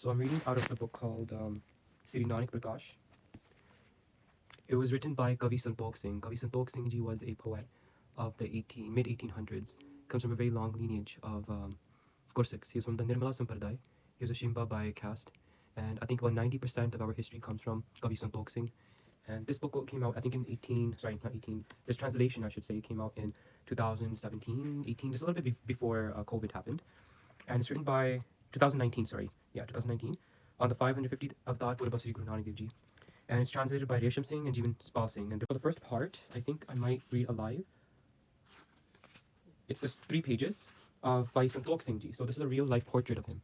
So I'm reading out of the book called Sri Nanak Prakash. It was written by Kavi Santokh Singh. Kavi Santokh Singh ji was a poet of the mid 1800s. Comes from a very long lineage of Gursikhs. He was from the Nirmala Sampradaya. He was a Shimba by caste. And I think about 90% of our history comes from Kavi Santokh Singh. And this book came out, I think, this translation, I should say, came out in 2017, 18, just a little bit before COVID happened. And it's written by 2019, 2019, on the 550th Avtar Purab of Sri Guru Nanak Dev Ji. And it's translated by Resham Singh and Jeevan Spal Singh. And for the first part, I think I might read alive. It's just 3 pages by Santokh Singh Ji. So this is a real life portrait of him.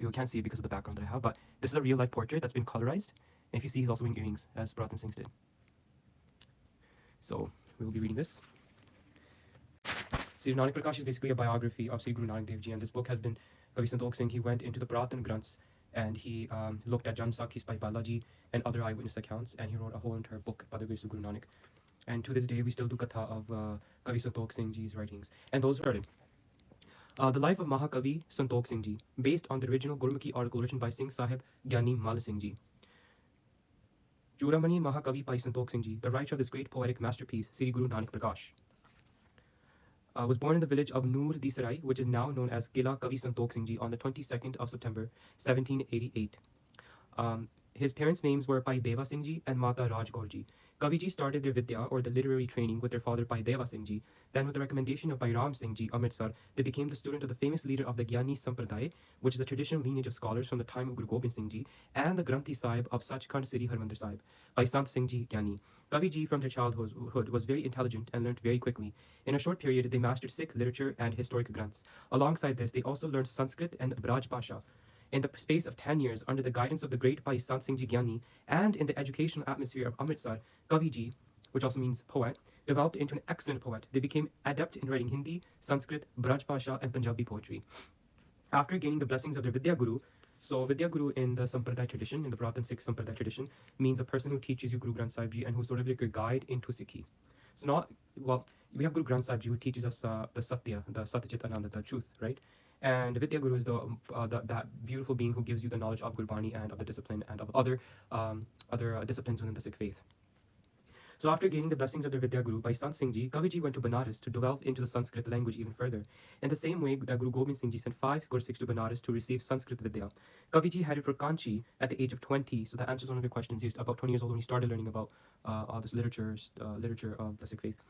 You can't see it because of the background that I have, but this is a real life portrait that's been colorized. And if you see, he's also wearing earrings, as Bratan Singh's did. So we will be reading this. Sri Nanak Prakash is basically a biography of Sri Guru Nanak Dev Ji, and this book has been Kavi Santokh Singh. He went into the Puratan Granths and he looked at Janam Sakhis by Balaji and other eyewitness accounts, and he wrote a whole entire book by the grace of Guru Nanak. And to this day, we still do katha of Kavi Santokh Singh Ji's writings. And those started. The Life of Mahakavi Santokh Singh Ji, based on the original Gurmukhi article written by Singh Sahib Gyani Mala Singh Ji. Churamani Mahakavi Bhai Santokh Singh Ji, the writer of this great poetic masterpiece, Sri Guru Nanak Prakash, was born in the village of Noor Di Sarai, which is now known as Kila Kavi Santokh Singh Ji, on the 22nd of September, 1788. His parents' names were Pai Deva Singh Ji and Mata Raj Kaur Ji. Kavi Ji started their Vidya, or the literary training, with their father Pai Deva Singh Ji. Then, with the recommendation of Pai Ram Singh Ji, Amritsar, they became the student of the famous leader of the Gyani Sampradaya, which is a traditional lineage of scholars from the time of Guru Gobind Singh Ji, and the Granthi Sahib of Sachkhand Sri Harmandir Sahib, by Sant Singh Ji Gyani. Kavi Ji, from their childhood, was very intelligent and learnt very quickly. In a short period, they mastered Sikh literature and historic granths. Alongside this, they also learned Sanskrit and Braj Bhasha. In the space of 10 years, under the guidance of the great Bhai Sant Singh Ji Gyani, and in the educational atmosphere of Amritsar, Kavi Ji, which also means poet, developed into an excellent poet. They became adept in writing Hindi, Sanskrit, Braj Bhasha, and Punjabi poetry. After gaining the blessings of their Vidya Guru, so Vidya Guru in the Sampradaya tradition, in the Puratan Sikh Sampradaya tradition, means a person who teaches you Guru Granth Sahib Ji and who's sort of like your guide into Sikhi. So we have Guru Granth Sahib Ji who teaches us the Satya, the Satyachit Ananda, the truth, right? And Vidya Guru is that beautiful being who gives you the knowledge of Gurbani and of the discipline and of other disciplines within the Sikh faith. So after gaining the blessings of the Vidya Guru by Sant Singh Ji, Kavi Ji went to Banaras to delve into the Sanskrit language even further. In the same way that Guru Gobind Singh Ji sent 5 Gursikhs to Banaras to receive Sanskrit Vidya, Kavi Ji headed for Kanchi at the age of 20. So that answers one of your questions. He was about 20 years old when he started learning about all this literature of the Sikh faith.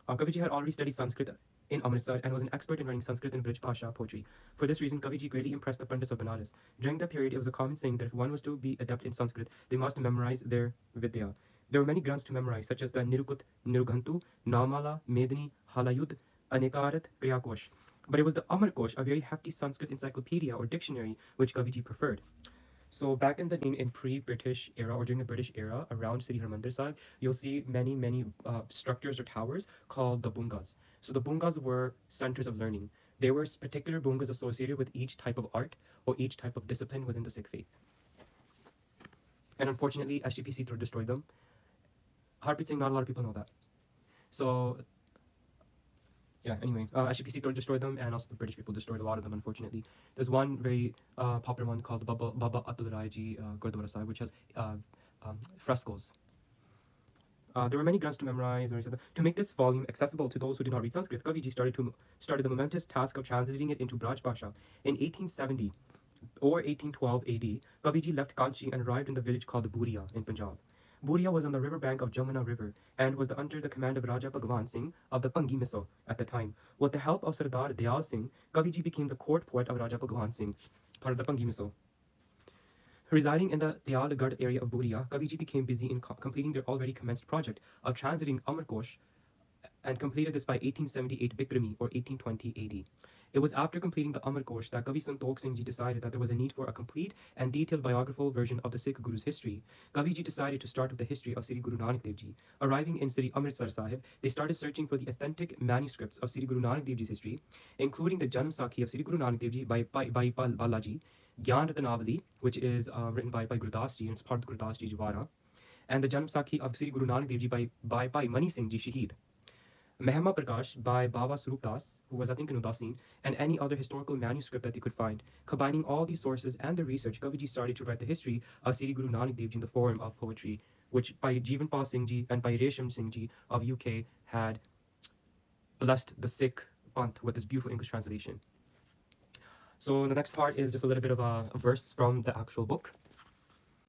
Kavi Ji had already studied Sanskrit in Amritsar and was an expert in writing Sanskrit and Braj Bhasha poetry. For this reason, Kavi Ji greatly impressed the Pandits of Banaras. During that period, it was a common saying that if one was to be adept in Sanskrit, they must memorize their Vidya. There were many granths to memorize, such as the Nirukut, Nirughantu, Namala, Medini, Halayud, Anekarat, Kriyakosh. But it was the Amar Kosh, a very hefty Sanskrit encyclopedia or dictionary, which Kavi Ji preferred. So back in the pre-British era, or during the British era, around Sri Harmandir Sahib, you'll see many structures or towers called the bungas. So the bungas were centers of learning. There were particular bungas associated with each type of art or each type of discipline within the Sikh faith. And unfortunately, SGPC destroyed them. Harpreet Singh, not a lot of people know that. So yeah, anyway, SGPC destroyed them, and also the British people destroyed a lot of them, unfortunately. There's one very popular one called Baba Atul Rai Ji Gurdwara Sahib, which has frescoes. There were many granths to memorize. To make this volume accessible to those who did not read Sanskrit, Kavi Ji started the momentous task of translating it into Braj Bhasha. In 1870 or 1812 AD, Kavi Ji left Kanchi and arrived in the village called Buria in Punjab. Buria was on the river bank of Jamuna River and was under the command of Raja Bhagwan Singh of the Pangi Misl at the time. With the help of Sardar Dayal Singh, Kavi Ji became the court poet of Raja Bhagwan Singh, part of the Pangi Misl. Residing in the Dayalgarh area of Buria, Kavi Ji became busy in completing their already commenced project of translating Amar Kosh, and completed this by 1878 Bikrami or 1820 AD. It was after completing the Amar Kosh that Kavi Santokh Singh Ji decided that there was a need for a complete and detailed biographical version of the Sikh Guru's history. Kavi Ji decided to start with the history of Sri Guru Nanak Dev Ji. Arriving in Sri Amritsar Sahib, they started searching for the authentic manuscripts of Sri Guru Nanak Dev Ji's history, including the Janam Sakhi of Sri Guru Nanak Dev Ji by Balaji, Gyan Ratanavali, which is written by Gurdas Ji and it's part of the Gurdas Ji Jawara, and the Janam Sakhi of Sri Guru Nanak Dev Ji by Mani Singh Ji Shaheed. Mehma Prakash by Baba Swarup Das, who was I think an Udasin, and any other historical manuscript that they could find. Combining all these sources and the research, Kaviji started to write the history of Sri Guru Nanak Dev Ji in the form of poetry, which by Jivanpal Singh Ji and by Resham Singh Ji of UK had blessed the Sikh Panth with this beautiful English translation. So the next part is just a little bit of a verse from the actual book.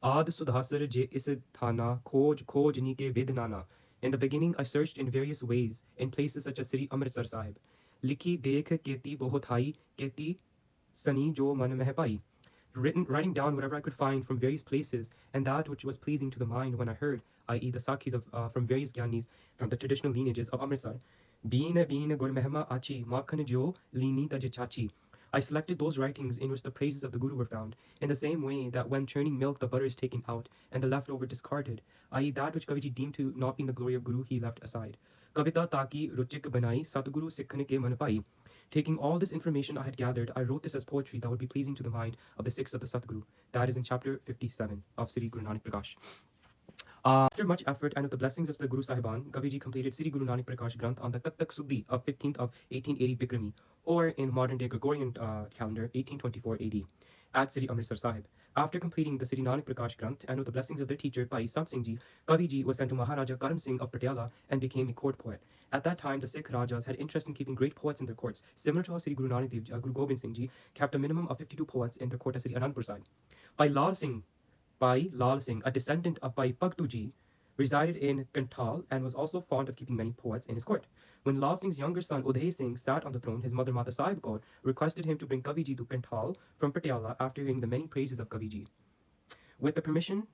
Ad sudhasar je is thana khoj ni ke vednana. In the beginning, I searched in various ways in places such as Sri Amritsar Sahib. Likhi dekh keti bahut hai, keti sani jo man meh pai. Writing down whatever I could find from various places, and that which was pleasing to the mind when I heard, i.e., the Sakhis from various Gyanis from the traditional lineages of Amritsar. Bean gur mehma achi, makhan jo lini taj chachi. I selected those writings in which the praises of the Guru were found, in the same way that when churning milk the butter is taken out and the leftover discarded, i.e. that which Kaviji deemed to not be in the glory of Guru he left aside. Kavita taki ruchik banai Satguru sikhne ke man pai. Taking all this information I had gathered, I wrote this as poetry that would be pleasing to the mind of the Sikhs of the Satguru. That is in chapter 57 of Sri Guru Nanak Prakash. After much effort and with the blessings of the Guru Sahiban, Kaviji completed Sri Guru Nanak Prakash Granth on the Katak Suddhi of 15th of 1880 Bikrami, or in modern day Gregorian calendar 1824 AD, at Sri Amritsar Sahib. After completing the Sri Nanak Prakash Granth and with the blessings of their teacher Bhai Sant Singh Ji, Kaviji was sent to Maharaja Karam Singh of Patiala and became a court poet. At that time, the Sikh Rajas had interest in keeping great poets in their courts, similar to how Sri Guru Nanak Dev Ji, Guru Gobind Singh Ji kept a minimum of 52 poets in their court at Sri Anandpur Sahib. Bhai Lal Singh, a descendant of Bhai Pagtu Ji, resided in Kantal and was also fond of keeping many poets in his court. When Lal Singh's younger son Uday Singh sat on the throne, his mother Mata Sahib Kaur requested him to bring Kaviji to Kantal from Patiala after hearing the many praises of Kaviji. With the permission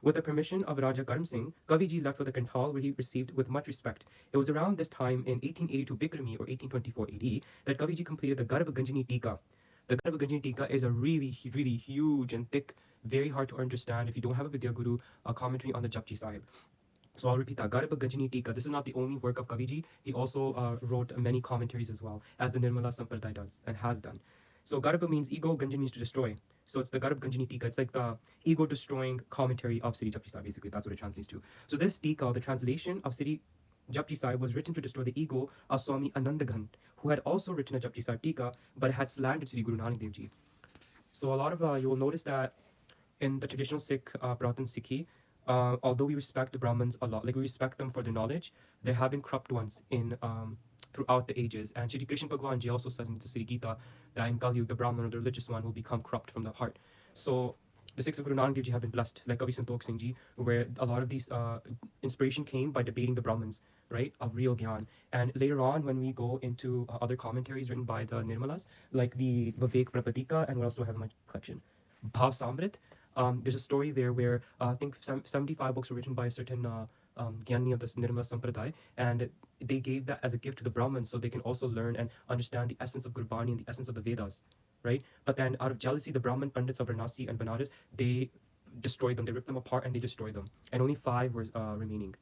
of Raja Karam Singh, Kaviji left for the Kantal, where he received with much respect. It was around this time in 1882 Bikrami or 1824 AD that Kaviji completed the Garb Ganjani Tika. The Garb Ganjani Tika is a really huge and thick, very hard to understand if you don't have a Vidya Guru commentary on the Japji Sahib. So I'll repeat that. Garb Ganjani Tika. This is not the only work of Kaviji. He also wrote many commentaries as well, as the Nirmala Sampradaya does and has done. So Garba means ego, Ganjani means to destroy. So it's the Garb Ganjani Tika. It's like the ego destroying commentary of Sri Japji Sahib, basically. That's what it translates to. So this Tika, the translation of Sri Japji Sahib, was written to destroy the ego of Swami Anandaghan, who had also written a Japji Sahib Tika, but had slandered Sri Guru Nanak Dev Ji. So a lot of you will notice that in the traditional Sikh Pratan Sikhi, although we respect the Brahmins a lot, like we respect them for their knowledge, there have been corrupt ones in throughout the ages. And Shri Krishna Bhagwan Ji also says in the Sri Gita that in Kali Yuga, the Brahman or the religious one will become corrupt from the heart. So the Sikhs of Guru Nanak Dev Ji have been blessed, like Kavi Santok Singh Ji, where a lot of these inspiration came by debating the Brahmins, right, of real Gyan. And later on, when we go into other commentaries written by the Nirmalas, like the Vivek Prapadika, and what else do I have in my collection? Bhav Samrit. There's a story there where I think 75 books were written by a certain Gyani of the Nirmala Sampradaya, and they gave that as a gift to the Brahmins so they can also learn and understand the essence of Gurbani and the essence of the Vedas, right? But then out of jealousy, the Brahmin Pandits of Varanasi and Banaras, they destroyed them, they ripped them apart and they destroyed them. And only 5 were remaining.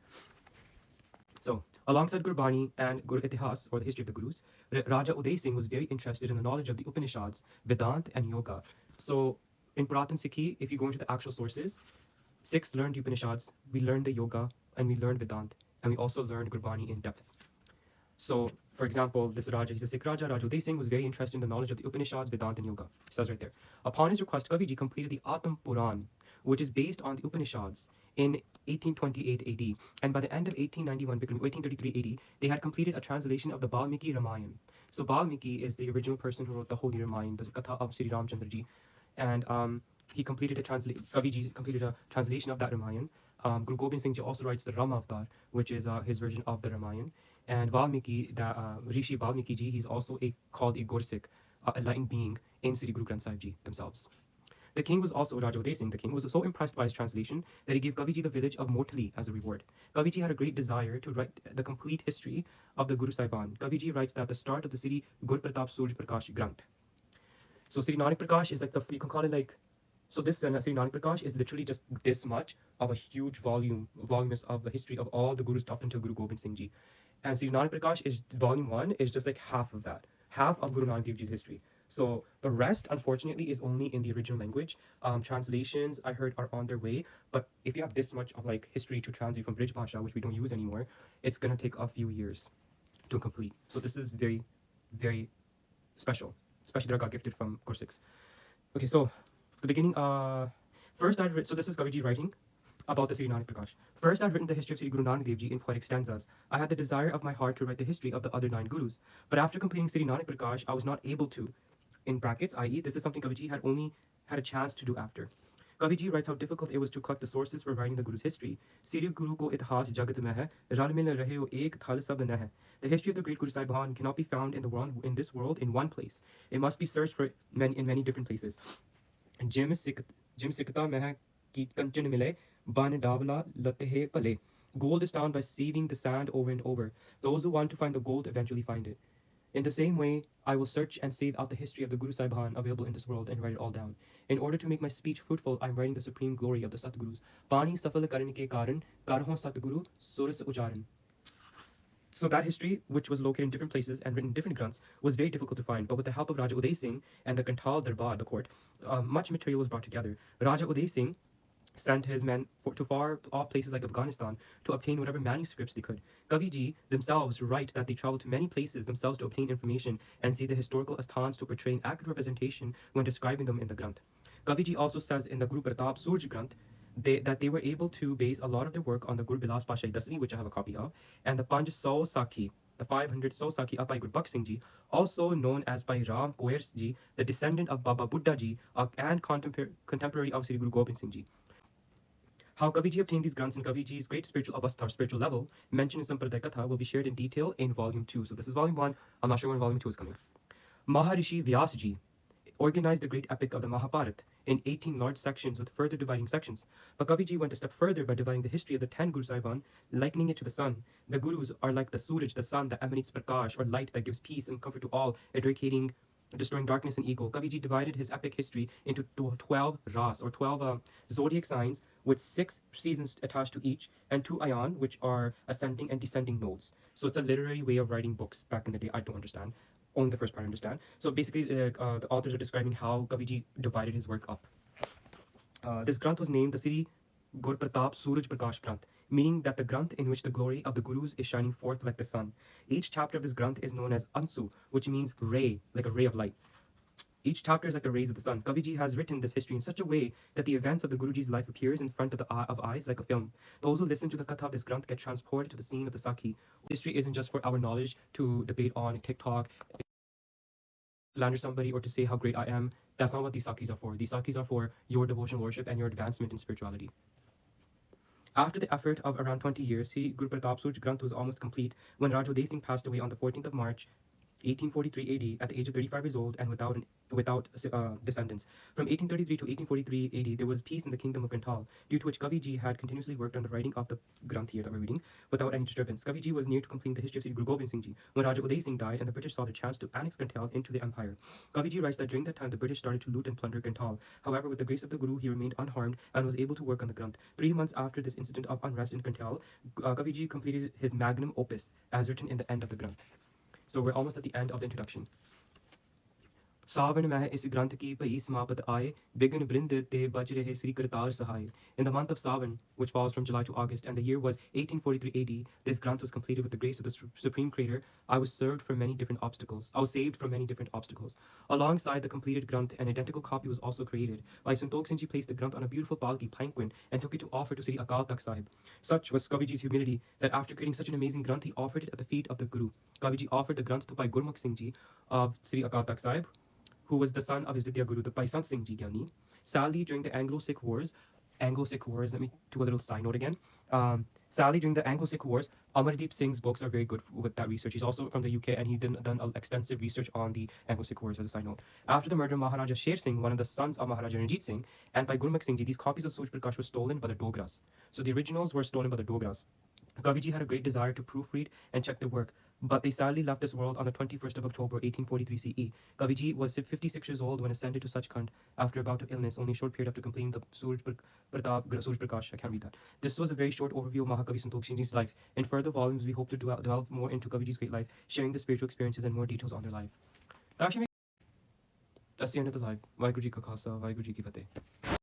So, alongside Gurbani and Guru Itihas, or the history of the Gurus, Raja Uday Singh was very interested in the knowledge of the Upanishads, Vedant and Yoga. So, in Puratan Sikhi, if you go into the actual sources, Sikhs learned the Upanishads, we learned the Yoga, and we learned Vedant, and we also learned Gurbani in depth. So, for example, this Raja, he's a Sikh Raja, Raja Uday Singh was very interested in the knowledge of the Upanishads, Vedant, and Yoga. It says right there. Upon his request, Kaviji completed the Atam Puran, which is based on the Upanishads, in 1828 AD. And by the end of 1891, 1833 AD, they had completed a translation of the Valmiki Ramayana. So Valmiki is the original person who wrote the Holy Ramayana, the Katha of Sri Ramchandra Ji. And he completed Kaviji completed a translation of that Ramayana. Guru Gobind Singh Ji also writes the Ram Avatar, which is his version of the Ramayana. And Valmiki, Rishi Valmiki Ji, he's also called a Gursik, enlightened being in Sri Guru Granth Sahib Ji themselves. The king was also, Raja Uday Singh, the king, was so impressed by his translation that he gave Kaviji the village of Motali as a reward. Kaviji had a great desire to write the complete history of the Guru Saiban. Kaviji writes that the start of the Sri Gur Pratap Surj Prakash Granth. So Sri Nanak Prakash is like you can call it like, so this Sri Nanak Prakash is literally just this much of a huge voluminous of the history of all the Gurus up until Guru Gobind Singh Ji. And Sri Nanak Prakash is volume 1 is just like half of that, half of Guru Nanak Dev Ji's history. So the rest, unfortunately, is only in the original language. Translations I heard are on their way, but if you have this much of like history to translate from Brij Bhasha, which we don't use anymore, it's gonna take a few years to complete. So this is very, very special, especially that I got gifted from Gursix. Okay, so the beginning. First I'd written. So this is Kaviji writing about the Sri Nanak Prakash. First, I'd written the history of Sri Guru Nanak Dev Ji in poetic stanzas. I had the desire of my heart to write the history of the other 9 gurus, but after completing Sri Nanak Prakash, I was not able to. In brackets, i.e., this is something Kaviji had only had a chance to do after. Kaviji writes how difficult it was to collect the sources for writing the Guru's history. Sri Guru ko itihas jagat mein hai, ral mil rahe ho ek thal sab na hai. The history of the great Guru Sahibhan cannot be found in this world in one place. It must be searched for in many different places. Jim sikta mein hai ki kanchan mile, ban davla lathe pale. Gold is found by sieving the sand over and over. Those who want to find the gold eventually find it. In the same way, I will search and save out the history of the Guru Sahibhan available in this world and write it all down. In order to make my speech fruitful, I am writing the supreme glory of the Satgurus. Pani safal karne ke karan, karhon Satguru, suras ucharan. So that history, which was located in different places and written in different granths, was very difficult to find. But with the help of Raja Uday Singh and the Kantal Darbar, the court, much material was brought together. Raja Uday Singh sent his men to far off places like Afghanistan to obtain whatever manuscripts they could. Kaviji themselves write that they traveled to many places themselves to obtain information and see the historical asthans to portray an accurate representation when describing them in the Granth. Kaviji also says in the Guru Pratap Surj Granth that they were able to base a lot of their work on the Guru Bilas Pasha Dasmi, which I have a copy of, and the Panj Sau Sakhi, the 500 Sau Sakhi up by Guru Bakh Singh Ji, also known as by Ram Koyer Ji, the descendant of Baba Buddha Ji and contemporary of Sri Guru Gobind Singh Ji. How Kaviji obtained these granths in Kaviji's great spiritual avastha, spiritual level, mentioned in Sampradaya Katha, will be shared in detail in volume 2. So this is volume 1. I'm not sure when volume 2 is coming. Maharishi Vyasji organized the great epic of the Mahabharata in 18 large sections with further dividing sections. But Kaviji went a step further by dividing the history of the 10 Guru Sahibhan, likening it to the sun. The Gurus are like the Suraj, the sun that emanates prakash, or light that gives peace and comfort to all, destroying darkness and ego. Kaviji divided his epic history into 12 ras, or 12 zodiac signs, with 6 seasons attached to each, and 2 ayan, which are ascending and descending nodes. So it's a literary way of writing books back in the day. I don't understand. Only the first part I understand. So basically, the authors are describing how Kaviji divided his work up. This Granth was named the Sri Gur Pratap Suraj Prakash Granth, meaning that the Granth in which the glory of the Gurus is shining forth like the sun. Each chapter of this Granth is known as Ansu, which means ray, like a ray of light. Each chapter is like the rays of the sun. Kaviji has written this history in such a way that the events of the Guruji's life appears in front of eyes like a film. Those who listen to the katha of this Granth get transported to the scene of the Sakhi. History isn't just for our knowledge to debate on TikTok, slander somebody, or to say how great I am. That's not what these Sakhis are for. These Sakhis are for your devotional worship and your advancement in spirituality. After the effort of around 20 years, Sri Guru Pratap Surj Granth was almost complete when Raja Uday Singh passed away on the 14th of March 1843 AD at the age of 35 years old and without descendants. From 1833 to 1843 AD, there was peace in the kingdom of Kantal, due to which Kaviji had continuously worked on the writing of the Granth here that we're reading without any disturbance. Kaviji was near to completing the history of Sri Guru Gobind Singh Ji when Raja Uday Singh died and the British saw the chance to annex Kantal into the empire. Kaviji writes that during that time the British started to loot and plunder Kantal. However, with the grace of the Guru, he remained unharmed and was able to work on the Granth. 3 months after this incident of unrest in Kantal, Kaviji completed his magnum opus as written in the end of the Granth. So we're almost at the end of the introduction. Savan meh is Granth ki pai samapat aaye, bigin brind te baj rahe Sri Kartar Sahay. In the month of Savan, which falls from July to August, and the year was 1843 AD, this Granth was completed with the grace of the Supreme Creator. I was saved from many different obstacles. Alongside the completed Granth, an identical copy was also created. Bhai Santokh Singh Ji placed the Granth on a beautiful palki palanquin and took it to offer to Sri Akal Takht Sahib. Such was Kaviji's humility that after creating such an amazing Granth, he offered it at the feet of the Guru. Kaviji offered the Granth to Bhai Gurmukh Singh Ji of Sri Akal Takht Sahib, who was the son of his Vidya Guru, the Bhai Sant Singh Ji Gyani. Sadly, during the Anglo-Sikh Wars, let me do a little side note again. Sadly, during the Anglo-Sikh Wars, Amardeep Singh's books are very good with that research. He's also from the UK and he's done extensive research on the Anglo-Sikh Wars as a side note. After the murder of Maharaja Sher Singh, one of the sons of Maharaja Ranjit Singh, and by Gurmukh Singh Ji, these copies of Suraj Prakash were stolen by the Dogras. So the originals were stolen by the Dogras. Kaviji had a great desire to proofread and check the work, but they sadly left this world on the 21st of October 1843 CE. Kaviji was 56 years old when ascended to Sachkhand after a bout of illness, only a short period after completing the Suraj Prakash. I can't read that. This was a very short overview of Mahakavi Santokh Singh Ji's life. In further volumes, we hope to delve more into Kaviji's great life, sharing the spiritual experiences and more details on their life. That actually That's the end of the live. Vaheguru Ji Ka Khalsa, Vaheguru Ji Ki Fateh.